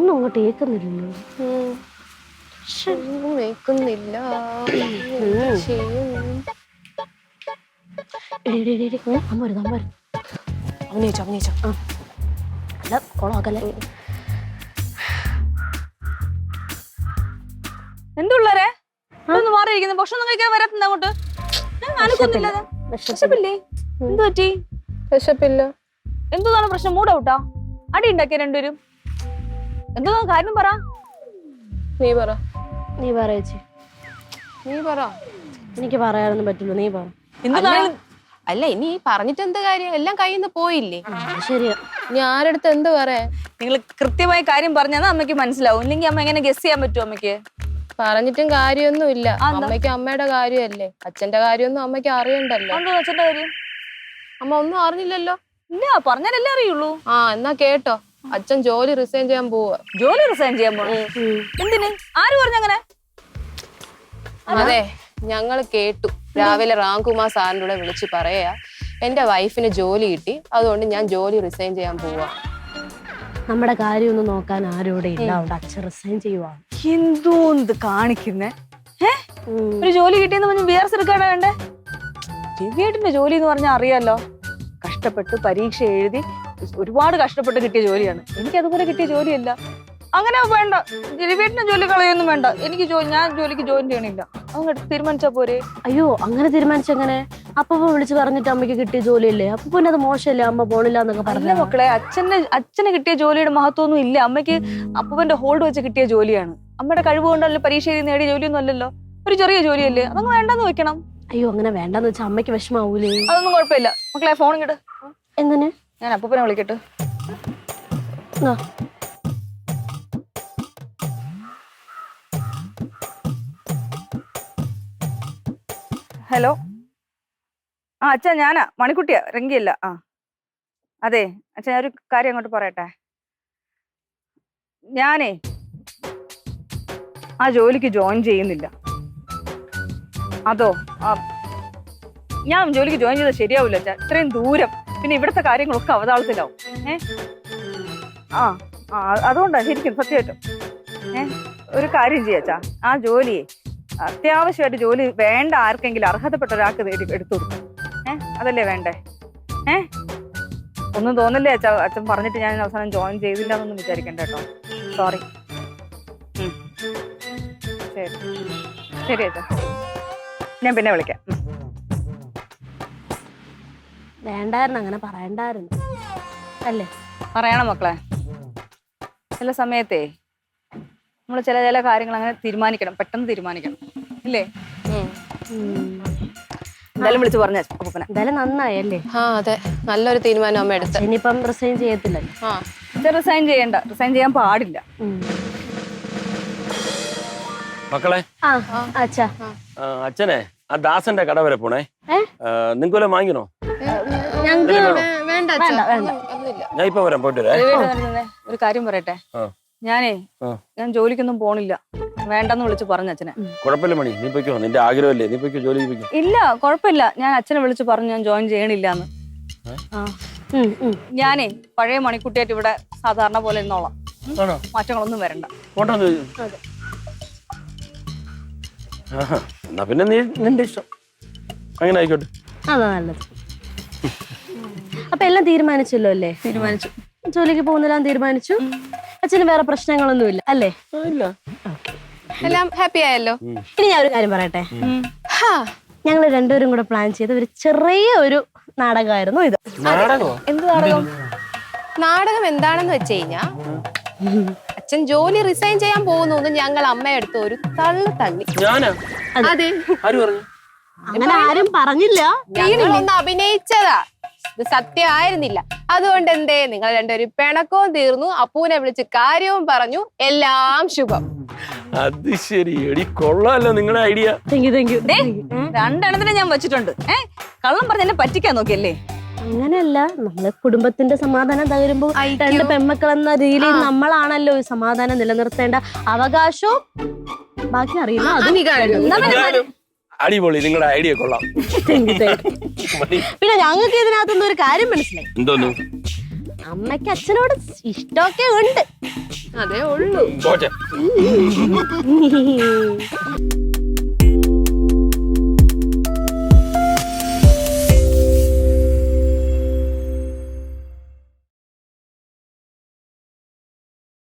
ഒന്നും അങ്ങോട്ട് കേൾക്കുന്നില്ലല്ലോ. കേൾക്കുന്നില്ല. അമ്മ വരുന്നു. അഭിനയിച്ചോ. അല്ല കൊളാക്കല്ലേ. എന്തുള്ളരെ ഒന്ന് മാറിയിരിക്കുന്നു. ഭക്ഷണം കഴിക്കാൻ വരാത്തുണ്ട് അങ്ങോട്ട്. വിശപ്പില്ലേ? എന്ത് പറ്റി? വിശപ്പില്ല. എന്താണ് പ്രശ്നം? മൂഡ് ഔട്ടാ? അടി ഉണ്ടാക്കിയ രണ്ടുപേരും? എന്തോ കാര്യം പറ. നീ പറ ചേച്ചി. നീ പറ. എനിക്ക് പറയാനൊന്നും പറ്റില്ല, നീ പറ. അല്ല ഇനി പറഞ്ഞിട്ട് എന്ത് കാര്യം? എല്ലാം കയ്യിൽ നിന്ന് പോയില്ലേ? ശരിയാ. ഞാനടുത്ത് എന്ത് പറയാ? നിങ്ങൾ കൃത്യമായ കാര്യം പറഞ്ഞാൽ അമ്മയ്ക്ക് മനസ്സിലാവും. ഇല്ലെങ്കിൽ അമ്മ എങ്ങനെ ഗസ് ചെയ്യാൻ പറ്റും അമ്മയ്ക്ക്? പറഞ്ഞിട്ടും കാര്യമൊന്നും ഇല്ല. അമ്മയ്ക്ക് അമ്മയുടെ കാര്യമല്ലേ, അച്ഛന്റെ കാര്യമൊന്നും അമ്മയ്ക്ക് അറിയണ്ടല്ലോ. എന്തോ അച്ഛന്റെ കാര്യം? അമ്മ ഒന്നും അറിഞ്ഞില്ലല്ലോ. ഇല്ല, പറഞ്ഞാലല്ലേ അറിയുള്ളൂ. എന്നാ കേട്ടോ, അച്ഛൻ ജോലി റിസൈൻ ചെയ്യാൻ പോവാ. ജോലി റിസൈൻ ചെയ്യാൻ പോണോ? എന്തിന്? ആര് പറഞ്ഞങ്ങനെ? അതെ, ഞങ്ങള് കേട്ടു. രാവിലെ രാംകുമാർ സാറിന്റെ കൂടെ വിളിച്ച് പറയാ, എന്റെ വൈഫിന് ജോലി കിട്ടി, അതുകൊണ്ട് ഞാൻ ജോലി റിസൈൻ ചെയ്യാൻ പോവാ. നമ്മുടെ കാര്യമൊന്നും നോക്കാൻ ആരും ഇവിടെ ഇല്ല, അവിടെ അച്ഛൻ റിസൈൻ ചെയ്യുവാ. എന്തോന്ന് കാണിക്കുന്നേ? ഒരു ജോലി കിട്ടിയെന്ന് പറഞ്ഞ് വിചാരിച്ചെടുക്കാണ് വേണ്ടേ? ദിവ്യേട്ടന്റെ ജോലി എന്ന് പറഞ്ഞാൽ അറിയാലോ, കഷ്ടപ്പെട്ട് പരീക്ഷ എഴുതി ഒരുപാട് കഷ്ടപ്പെട്ട് കിട്ടിയ ജോലിയാണ്. എനിക്ക് അതുപോലെ കിട്ടിയ ജോലിയല്ല. അങ്ങനെ വേണ്ട, ദിവ്യേട്ടന്റെ ജോലി കളയൊന്നും വേണ്ട. എനിക്ക് ഞാൻ ജോലിക്ക് ജോയിൻ ചെയ്യണില്ല. അങ്ങോട്ട് തീരുമാനിച്ചാ പോരെ? അയ്യോ, അങ്ങനെ തീരുമാനിച്ചെങ്ങനെ? അപ്പൊ വിളിച്ച് പറഞ്ഞിട്ട് അമ്മയ്ക്ക് കിട്ടിയ ജോലിയല്ലേ, അപ്പൊ പിന്നെ അത് മോശമല്ലേ അമ്മ പോണില്ല എന്നൊക്കെ പറഞ്ഞ മക്കളെ. അച്ഛന് കിട്ടിയ ജോലിയുടെ മഹത്വമൊന്നും ഇല്ല. അമ്മയ്ക്ക് അപ്പൂപ്പന്റെ ഹോൾഡ് വെച്ച് കിട്ടിയ ജോലിയാണ്. അമ്മയുടെ കഴിവ് കൊണ്ടല്ലോ പരീക്ഷ എഴുതി നേടിയ ജോലിയൊന്നും അല്ലല്ലോ, ഒരു ചെറിയ ജോലിയല്ലേ. അതങ്ങ് വേണ്ടെന്ന് വെക്കണം. അയ്യോ, അങ്ങനെ വേണ്ടെന്ന് വെച്ചാൽ അമ്മയ്ക്ക് വിഷമാവൂലേ? അതൊന്നും കുഴപ്പമില്ല മക്കളെ. ഫോൺ ഇങ്ങട്. എന്തിന്? ഞാൻ അപ്പൂപ്പനെ വിളിക്കട്ടെ. ഹലോ. അച്ഛാ, ഞാനാ മണിക്കുട്ടിയാ, രംഗിയല്ല. അതെ അച്ഛാ, ഞാനൊരു കാര്യം അങ്ങോട്ട് പറയട്ടെ. ഞാനേ ആ ജോലിക്ക് ജോയിൻ ചെയ്യുന്നില്ല. അതോ? ഞാൻ ജോലിക്ക് ജോയിൻ ചെയ്താൽ ശരിയാവില്ല അച്ഛാ. ഇത്രയും ദൂരം, പിന്നെ ഇവിടുത്തെ കാര്യങ്ങളൊക്കെ അവതാളത്തിലാവും. അതുകൊണ്ടാ ശരിക്കും സത്യമായിട്ടും. ഒരു കാര്യം ചെയ്യാച്ചാ, ആ ജോലിയെ അത്യാവശ്യമായിട്ട് ജോലി വേണ്ട ആർക്കെങ്കിലും അർഹതപ്പെട്ട ഒരാൾക്ക് എടുത്തു കൊടുക്കും. അതല്ലേ വേണ്ടേ? ഒന്നും തോന്നില്ലേ അച്ഛാ? അച്ഛൻ പറഞ്ഞിട്ട് ഞാൻ അവസാനം ജോയിൻ ചെയ്തില്ല എന്നൊന്നും വിചാരിക്കണ്ട കേട്ടോ. സോറി. ശരി ശരി അച്ഛാ, ഞാൻ പിന്നെ വിളിക്കാം. വേണ്ടായിരുന്നു, അങ്ങനെ പറയണ്ടായിരുന്നു അല്ലേ? പറയണം മക്കളെ. ചില സമയത്തേ നമ്മൾ ചില കാര്യങ്ങൾ അങ്ങനെ തീരുമാനിക്കണം, പെട്ടെന്ന് തീരുമാനിക്കണം, ഇല്ലേ? എന്തായാലും വിളിച്ചു പറഞ്ഞ അപ്പൂപ്പനെ. എന്തായാലും നന്നായല്ലേ? അതെ, നല്ലൊരു തീരുമാനം അമ്മ എടുത്ത. ഇനിയിപ്പം റിസൈൻ ചെയ്യത്തില്ലല്ലോ. റിസൈൻ ചെയ്യണ്ട, റിസൈൻ ചെയ്യാൻ പാടില്ല. മക്കളെ, അച്ഛാ, അച്ഛനെ ആ ദാസന്റെ കട വരെ പോണേ. നിങ്ങൾക്ക് വല്ല വാങ്ങിക്കണോ? ഞാൻ ഇപ്പൊ വരാം, പോയിട്ട് വരാം. ഒരു കാര്യം പറയട്ടെ, ഞാൻ ജോലിക്കൊന്നും പോണില്ല, വേണ്ടെന്ന് വിളിച്ച് പറഞ്ഞു അച്ഛനെ. കുഴപ്പമില്ല മണി, നീ പൊയ്ക്കോ, നിന്റെ ആഗ്രഹമല്ലേ, നീ പൊയ്ക്കോ, ജോലി പൊയ്ക്കോ. ഇല്ല കുഴപ്പമില്ല, ഞാൻ അച്ഛനെ വിളിച്ച് പറഞ്ഞു ഞാൻ ജോയിൻ ചെയ്യണില്ലാന്ന്. ഞാനേ പഴയ മണിക്കുട്ടിയായിട്ട് ഇവിടെ സാധാരണ പോലെ ഇരുന്നോളാം, മാറ്റങ്ങളൊന്നും വരണ്ട. എന്നാ പിന്നെ നീ നിന്റെ ഇഷ്ടം, അങ്ങനെ ആയിക്കോട്ടെ. അതാ നല്ലത്. അപ്പൊ എല്ലാം തീരുമാനിച്ചല്ലോ അല്ലേ? തീരുമാനിച്ചു. ജോലിക്ക് പോകുന്നതെല്ലാം തീരുമാനിച്ചു. അച്ഛന് വേറെ പ്രശ്നങ്ങളൊന്നും ഇല്ല അല്ലേ? ഇല്ല, എല്ലാം ഹാപ്പി ആയല്ലോ. ഇനി ഞാൻ ഒരു കാര്യം പറയട്ടെ. ഞങ്ങൾ രണ്ടുപേരും കൂടെ പ്ലാൻ ചെയ്ത ഒരു ചെറിയ ഒരു നാടകമായിരുന്നു ഇത്. എന്ത് നാടകം? നാടകം എന്താണെന്ന് വെച്ച് കഴിഞ്ഞാ, അച്ഛൻ ജോലി റിസൈൻ ചെയ്യാൻ പോകുന്നു ഞങ്ങൾ അമ്മയെടുത്ത് ഒരു തള്ളി. അതെ, അങ്ങനെ ആരും പറഞ്ഞില്ല, ഞങ്ങളൊന്ന് അഭിനയിച്ചതാ, ഇത് സത്യമായിരുന്നില്ല. അതുകൊണ്ട് എന്തേ, നിങ്ങൾ രണ്ടുപേരും പിണക്കവും തീർന്നു, അപ്പൂനെ വിളിച്ച് കാര്യവും പറഞ്ഞു, എല്ലാം ശുഭം. അത് ശരി, എടി കൊള്ളാലോ നിങ്ങളുടെ ഐഡിയ. രണ്ടെണ്ണത്തിന് ഞാൻ വെച്ചിട്ടുണ്ട്. കള്ളം പറഞ്ഞ എന്നെ പറ്റിക്കാൻ നോക്കിയല്ലേ? അങ്ങനെയല്ല, നമ്മള് കുടുംബത്തിന്റെ സമാധാനം തകരുമ്പോ രണ്ട് പെൺമക്കൾ എന്ന രീതിയിൽ നമ്മളാണല്ലോ ഈ സമാധാനം നിലനിർത്തേണ്ട അവകാശവും ബാക്കി അറിയില്ല. അടിപൊളി, നിങ്ങളുടെ ഐഡിയ കൊള്ളാം. പിന്നെ ഞങ്ങൾക്ക് ഇതിനകത്തുനിന്ന് ഒരു കാര്യം മനസ്സിലായി. എന്തോന്നു? അമ്മയ്ക്ക് അച്ഛനോട് ഇഷ്ടമൊക്കെ ഉണ്ട്, അതേ ഉള്ളൂ. പോട്ടെ.